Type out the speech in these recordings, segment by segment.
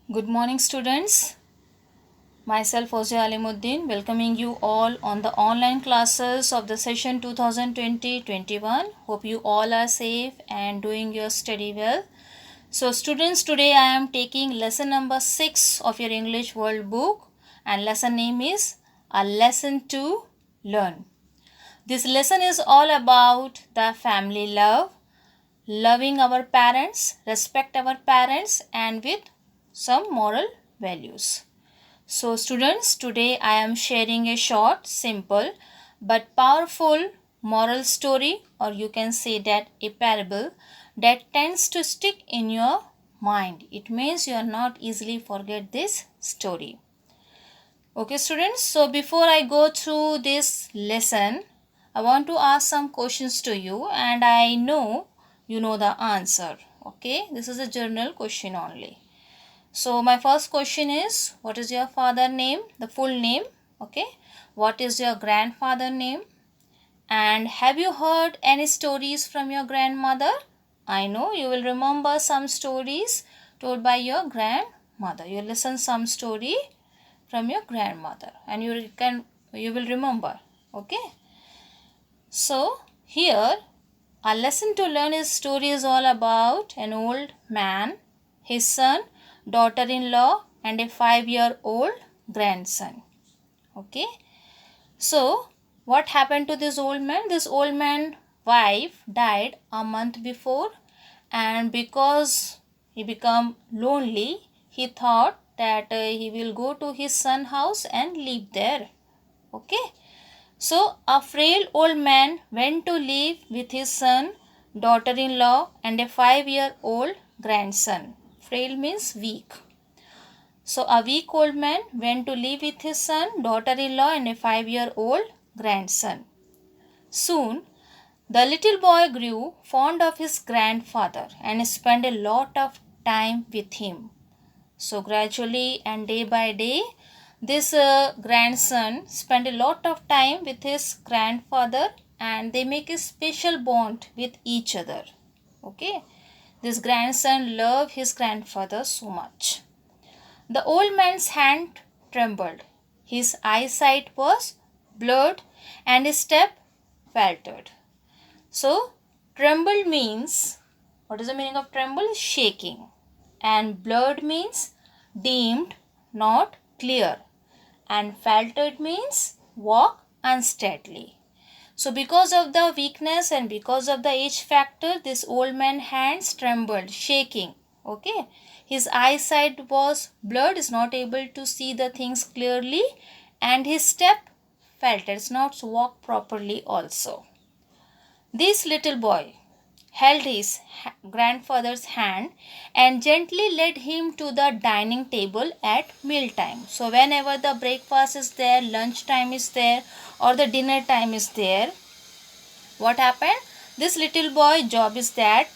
Good morning, students. Myself, Fozia Alimuddin, welcoming you all on the online classes of the session 2020-21. Hope you all are safe and doing your study well. So, students, today I am taking lesson number 6 of your English World Book, and lesson name is A Lesson to Learn. This lesson is all about the family love, loving our parents, respect our parents, and with some moral values. So students, today I am sharing a short, simple but powerful moral story, or you can say that a parable that tends to stick in your mind. It means you are not easily forget this story. Okay students, so before I go through this lesson, I want to ask some questions to you and I know you know the answer. Okay, this is a general question only. So my first question is, what is your father name? The full name. Okay. What is your grandfather name? And have you heard any stories from your grandmother? I know you will remember some stories told by your grandmother. You listen some story from your grandmother and you will remember. Okay. So here a lesson to learn is story is all about an old man, his son, daughter-in-law, and a 5-year-old grandson. Okay. So what happened to this old man? This old man's wife died a month before, and because he became lonely, he thought that he will go to his son's house and live there. Okay. So a frail old man went to live with his son, daughter-in-law, and a 5-year-old grandson. Frail means weak. So a weak old man went to live with his son, daughter-in-law, and a 5-year-old grandson. Soon, the little boy grew fond of his grandfather and spent a lot of time with him. So gradually and day by day, this grandson spent a lot of time with his grandfather and they make a special bond with each other. Okay, this grandson loved his grandfather so much. The old man's hand trembled, his eyesight was blurred, and his step faltered. So, trembled means, what is the meaning of tremble? Shaking. And blurred means dimmed, not clear. And faltered means walk unsteadily. So, because of the weakness and because of the age factor, this old man's hands trembled, shaking. Okay. His eyesight was blurred, is not able to see the things clearly, and his step faltered, does not walk properly also. This little boy held his grandfather's hand and gently led him to the dining table at mealtime. So, whenever the breakfast is there, lunch time is there, or the dinner time is there, what happened? This little boy job is that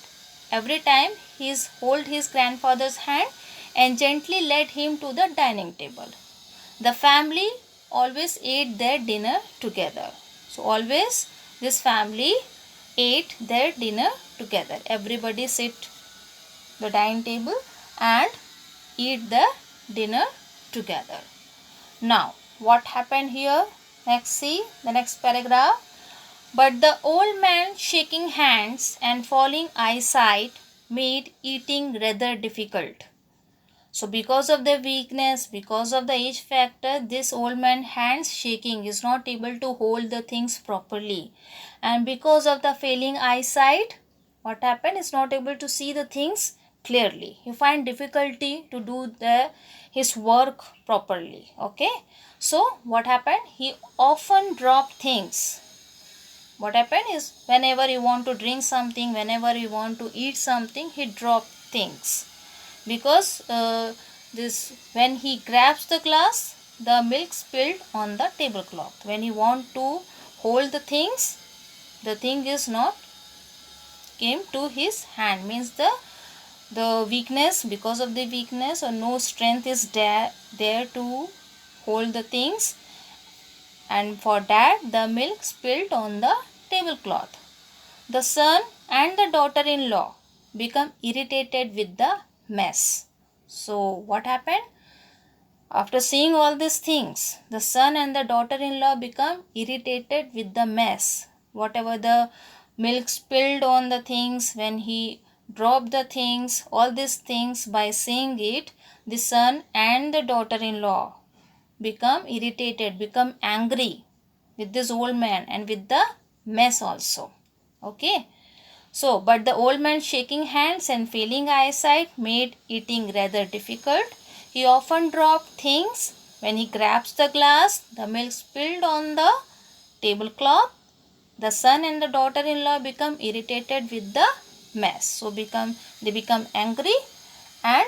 every time he hold his grandfather's hand and gently led him to the dining table. The family always ate their dinner together. So always this family ate their dinner together. Everybody sit the dining table and eat the dinner together. Now what happened here? Next, see the next paragraph. But the old man shaking hands and falling eyesight made eating rather difficult. So because of the weakness, because of the age factor, this old man hands shaking is not able to hold the things properly. And because of the failing eyesight, what happened is not able to see the things clearly. He find difficulty to do his work properly. Okay. So what happened? He often dropped things. What happened is whenever you want to drink something, whenever you want to eat something, he drop things because this when he grabs the glass, the milk spilled on the tablecloth. When he want to hold the thing is not came to his hand, means the weakness, because of the weakness or no strength is there to hold the things, and for that the milk spilled on the tablecloth. The son and the daughter-in-law become irritated with the mess. So what happened? After seeing all these things, the son and the daughter-in-law become irritated with the mess. Whatever the milk spilled on the things, when he dropped the things, all these things, by seeing it, the son and the daughter-in-law become irritated, become angry with this old man and with the mess also. Okay. So, but the old man shaking hands and failing eyesight made eating rather difficult. He often dropped things. When he grabs the glass, the milk spilled on the tablecloth. The son and the daughter-in-law become irritated with the mess. So they become angry, and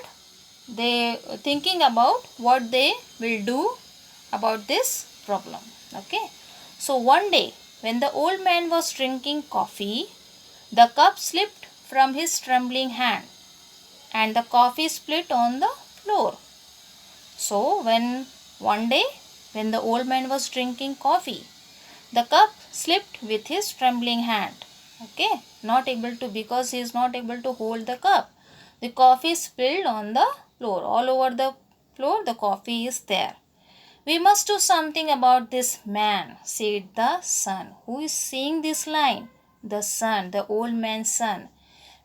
they thinking about what they will do about this problem. Okay. So one day when the old man was drinking coffee, the cup slipped from his trembling hand and the coffee split on the floor. So one day when the old man was drinking coffee, the cup slipped with his trembling hand. Okay, not able to, because he is not able to hold the cup. The coffee spilled on the floor. All over the floor the coffee is there. We must do something about this man, said the son. Who is saying this line? The son, the old man's son.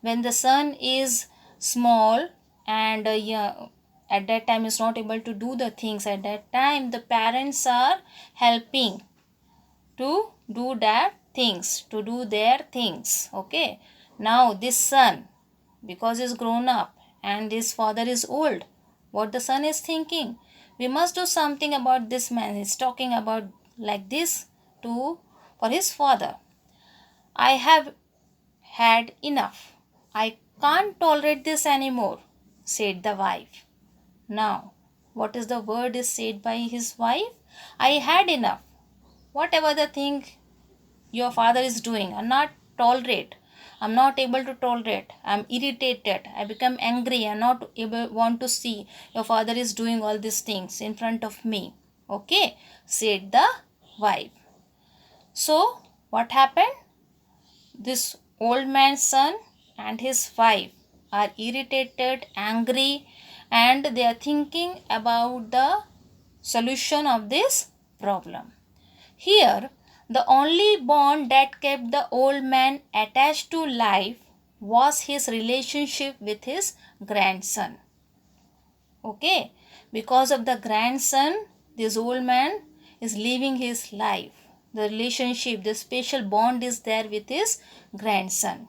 When the son is small and at that time is not able to do the things, at that time the parents are helping to do that things, to do their things. Okay. Now this son, because he's grown up and his father is old, what the son is thinking? We must do something about this man. He's talking about like this to for his father. I have had enough. I can't tolerate this anymore, said the wife. Now, what is the word is said by his wife? I had enough. Whatever the thing your father is doing, I'm not tolerate. I'm not able to tolerate. I'm irritated. I become angry. I'm not able want to see your father is doing all these things in front of me. Okay, said the wife. So what happened? This old man's son and his wife are irritated, angry, and they are thinking about the solution of this problem. Here, the only bond that kept the old man attached to life was his relationship with his grandson. Okay, because of the grandson, this old man is living his life. The relationship, the special bond is there with his grandson.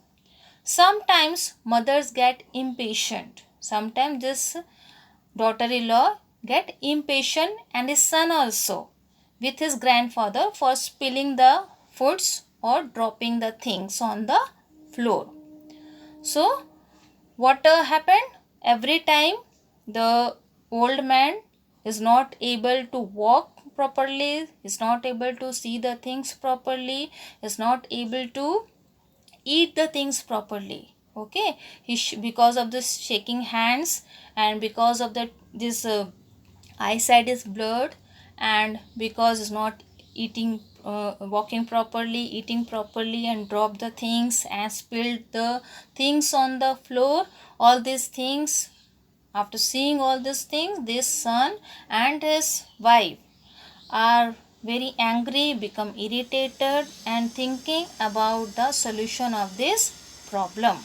Sometimes mothers get impatient. Sometimes this daughter-in-law get impatient, and his son also, with his grandfather for spilling the foods or dropping the things on the floor. So what happened? Every time the old man is not able to walk properly, is not able to see the things properly, is not able to eat the things properly. Okay, because of this shaking hands, and because of this eyesight is blurred, and because is not eating walking properly, eating properly, and drop the things and spilled the things on the floor. All these things, after seeing all these things, this son and his wife are very angry, become irritated, and thinking about the solution of this problem.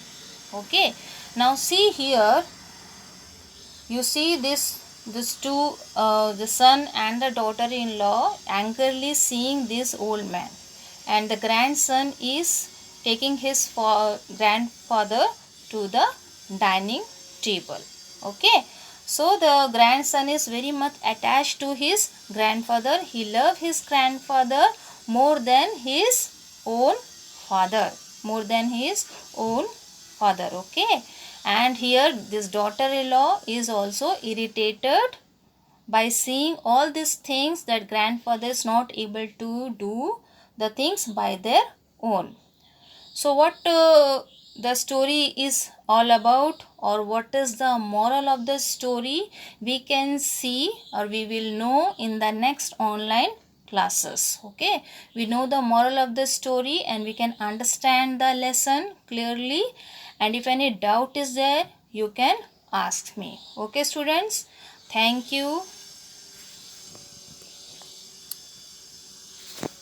Okay, now see here, you see this two the son and the daughter-in-law angrily seeing this old man, and the grandson is taking his grandfather to the dining table. Okay, so the grandson is very much attached to his grandfather. He loves his grandfather more than his own father, more than his own father. Okay, and here this daughter-in-law is also irritated by seeing all these things, that grandfather is not able to do the things by their own. So what the story is all about, or what is the moral of the story, we can see, or we will know in the next online classes. Okay, we know the moral of the story and we can understand the lesson clearly, and if any doubt is there, you can ask me. Okay students, thank you.